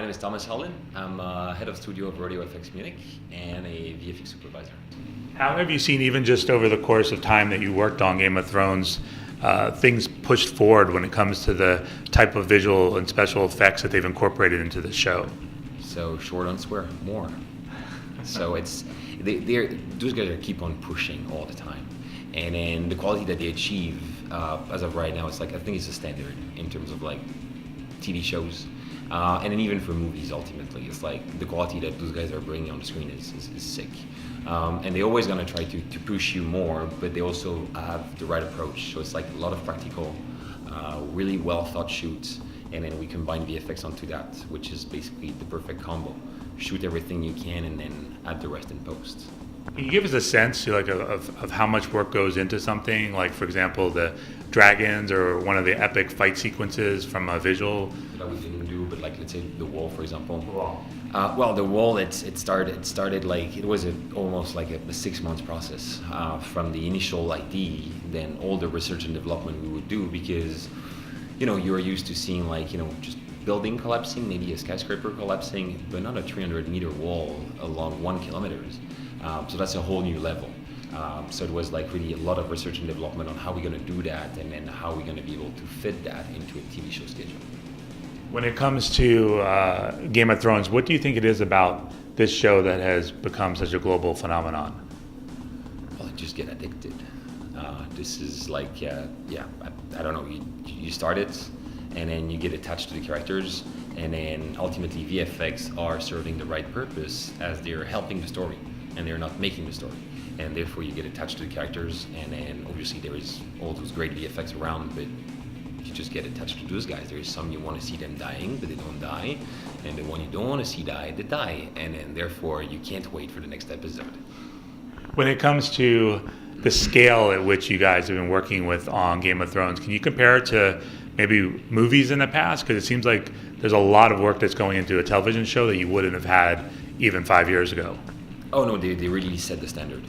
name is Thomas Hullin. I'm head of studio of Radio FX Munich and a VFX supervisor. How have you seen, even just over the course of time that you worked on Game of Thrones, things pushed forward when it comes to the type of visual and special effects that they've incorporated into the show? So short answer, more. So those guys keep on pushing all the time, and then the quality that they achieve as of right now, it's like I think it's a standard in terms of like TV shows, and then even for movies. Ultimately, it's like the quality that those guys are bringing on the screen is sick, and they're always gonna try to push you more, but they also have the right approach. So it's like a lot of practical, really well thought shoots, and then we combine VFX onto that, which is basically the perfect combo. Shoot everything you can and then add the rest in post. Can you give us a sense of how much work goes into something? Like, for example, the dragons or one of the epic fight sequences from a visual? That we didn't do, but like let's say the wall, for example. Wow. Well, the wall, it started like it was almost like a 6 months process from the initial idea, then all the research and development we would do, because you're used to seeing like just building collapsing, maybe a skyscraper collapsing, but not a 300-meter wall along 1 kilometer. So that's a whole new level. So it was like really a lot of research and development on how we're going to do that, and then how we're going to be able to fit that into a TV show schedule. When it comes to Game of Thrones, what do you think it is about this show that has become such a global phenomenon? Well, just get addicted. This is like, I don't know, you start it, and then you get attached to the characters, and then ultimately VFX are serving the right purpose as they're helping the story, and they're not making the story. And therefore you get attached to the characters, and then obviously there is all those great VFX around, but you just get attached to those guys. There is some you want to see them dying, but they don't die, and the one you don't want to see die, they die, and then therefore you can't wait for the next episode. When it comes to the scale at which you guys have been working with on Game of Thrones, can you compare it to maybe movies in the past? Because it seems like there's a lot of work that's going into a television show that you wouldn't have had even 5 years ago. Oh no, they really set the standard.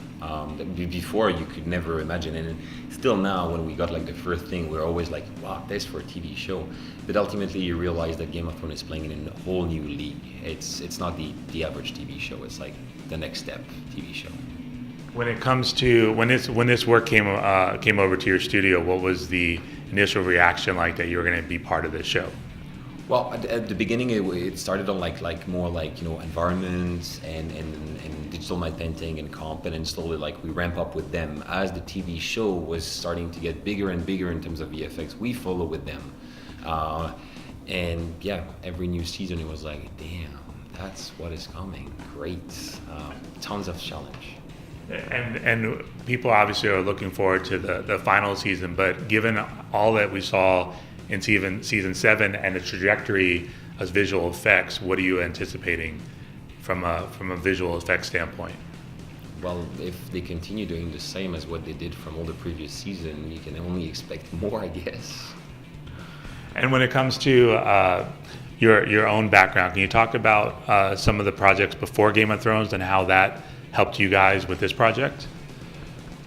Before you could never imagine, and still now when we got like the first thing, we're always like, wow, this for a TV show. But ultimately you realize that Game of Thrones is playing in a whole new league. It's not the average TV show. It's like the next step TV show. When it comes to when this work came over to your studio, what was the initial reaction like that you were going to be part of this show? Well, at the beginning, it started on like more like environments and digital matte painting and comp, and then slowly like we ramp up with them as the TV show was starting to get bigger and bigger in terms of VFX. We follow with them, and yeah, every new season it was like, damn, that's what is coming. Great, tons of challenge. And people obviously are looking forward to the final season, but given all that we saw in season 7 and the trajectory as visual effects, what are you anticipating from a visual effects standpoint? Well, if they continue doing the same as what they did from all the previous season, you can only expect more, I guess. And when it comes to your own background, can you talk about some of the projects before Game of Thrones and how that helped you guys with this project?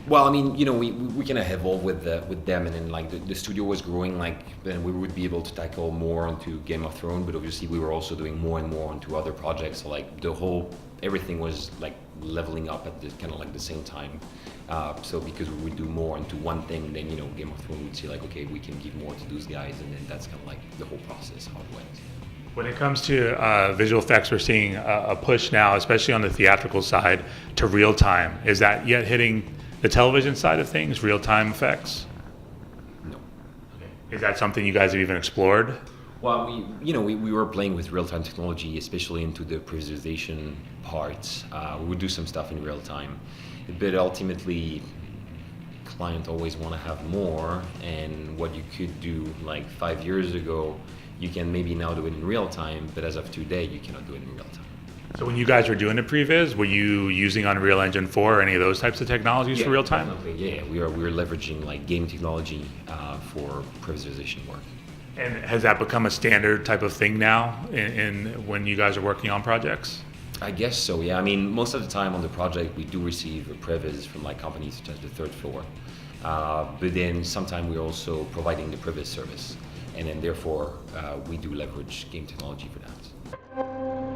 Well, I mean, we kind of evolved with them, and then like the studio was growing, like then we would be able to tackle more onto Game of Thrones, but obviously we were also doing more and more onto other projects. So like everything was like leveling up at the kind of like the same time. So because we would do more into one thing, then Game of Thrones would say like, okay, we can give more to those guys, and then that's kind of like the whole process how it went. When it comes to visual effects, we're seeing a push now, especially on the theatrical side, to real time. Is that yet hitting the television side of things, real time effects? No. Is that something you guys have even explored? Well, we were playing with real time technology, especially into the prioritization parts. We would do some stuff in real time, but ultimately, clients always want to have more. And what you could do like 5 years ago, you can maybe now do it in real time, but as of today, you cannot do it in real time. So when you guys were doing the previs, were you using Unreal Engine 4 or any of those types of technologies for real time? Definitely. Yeah, we are leveraging like game technology for prioritization work. And has that become a standard type of thing now in when you guys are working on projects? I guess so, yeah. I mean, most of the time on the project, we do receive a previs from like companies such as the Third Floor. But then sometimes we're also providing the previs service. and then therefore we do leverage game technology for that.